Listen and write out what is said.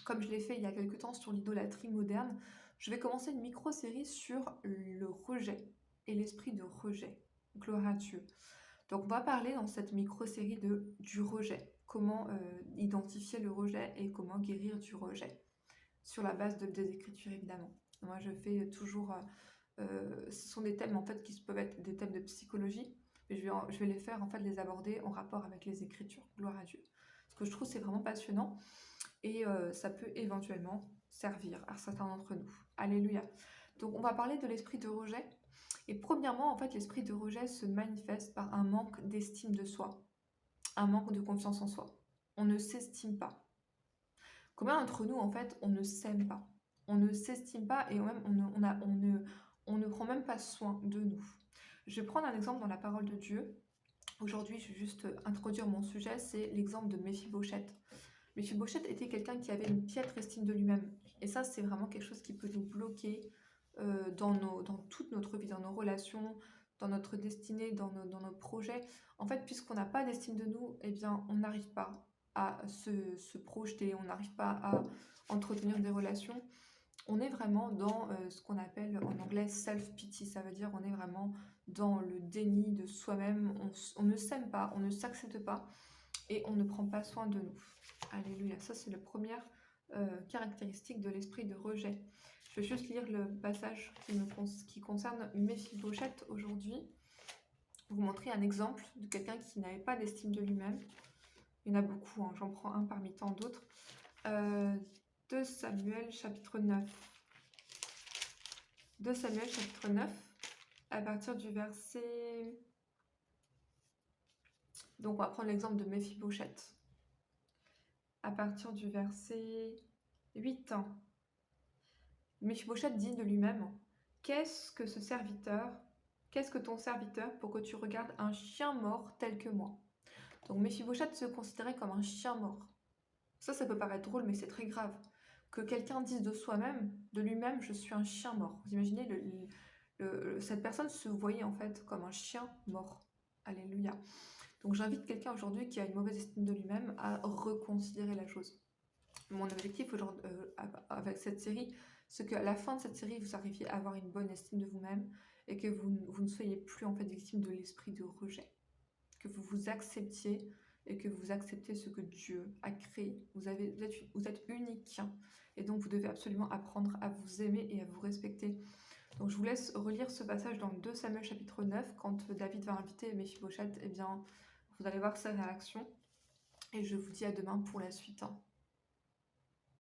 comme je l'ai fait il y a quelque temps sur l'idolâtrie moderne, je vais commencer une micro-série sur le rejet et l'esprit de rejet. Gloire à Dieu. Donc on va parler dans cette micro-série du rejet, comment identifier le rejet et comment guérir du rejet, sur la base des Écritures évidemment. Moi je fais toujours, ce sont des thèmes en fait qui peuvent être des thèmes de psychologie, mais je vais les faire en fait, les aborder en rapport avec les Écritures, gloire à Dieu. Ce que je trouve c'est vraiment passionnant et ça peut éventuellement servir à certains d'entre nous. Alléluia. Donc on va parler de l'esprit de rejet. Et premièrement, en fait, l'esprit de rejet se manifeste par un manque d'estime de soi, un manque de confiance en soi. On ne s'estime pas. Combien d'entre nous, en fait, on ne s'aime pas, on ne s'estime pas et même on ne prend même pas soin de nous. Je vais prendre un exemple dans la parole de Dieu. Aujourd'hui, je vais juste introduire mon sujet, c'est l'exemple de Méphibosheth. Méphibosheth était quelqu'un qui avait une piètre estime de lui-même. Et ça, c'est vraiment quelque chose qui peut nous bloquer dans toute notre vie, dans nos relations, dans notre destinée, dans nos projets. En fait, puisqu'on n'a pas d'estime de nous, eh bien, on n'arrive pas à se projeter, on n'arrive pas à entretenir des relations. On est vraiment dans ce qu'on appelle en anglais self-pity, ça veut dire on est vraiment dans le déni de soi-même, on ne s'aime pas, on ne s'accepte pas et on ne prend pas soin de nous. Alléluia, ça c'est la première caractéristique de l'esprit de rejet. Je vais juste lire le passage qui concerne Méphibosheth aujourd'hui. Vous montrer un exemple de quelqu'un qui n'avait pas d'estime de lui-même. Il y en a beaucoup, hein, j'en prends un parmi tant d'autres. 2 Samuel chapitre 9. 2 Samuel chapitre 9, à partir du verset... Donc on va prendre l'exemple de Méphibosheth. À partir du verset 8. Méphibosheth dit de lui-même, qu'est-ce que ton serviteur pour que tu regardes un chien mort tel que moi? Donc Méphibosheth se considérait comme un chien mort. Ça peut paraître drôle, mais c'est très grave. Que quelqu'un dise de soi-même, de lui-même, je suis un chien mort. Vous imaginez, cette personne se voyait en fait comme un chien mort. Alléluia. Donc j'invite quelqu'un aujourd'hui qui a une mauvaise estime de lui-même à reconsidérer la chose. Mon objectif aujourd'hui, avec cette série, c'est qu'à la fin de cette série, vous arriviez à avoir une bonne estime de vous-même et que vous ne soyez plus en fait victime de l'esprit de rejet. Que vous vous acceptiez et que vous acceptez ce que Dieu a créé. Vous êtes unique et donc vous devez absolument apprendre à vous aimer et à vous respecter. Donc je vous laisse relire ce passage dans 2 Samuel chapitre 9, quand David va inviter Méphibosheth, eh bien vous allez voir sa réaction et je vous dis à demain pour la suite.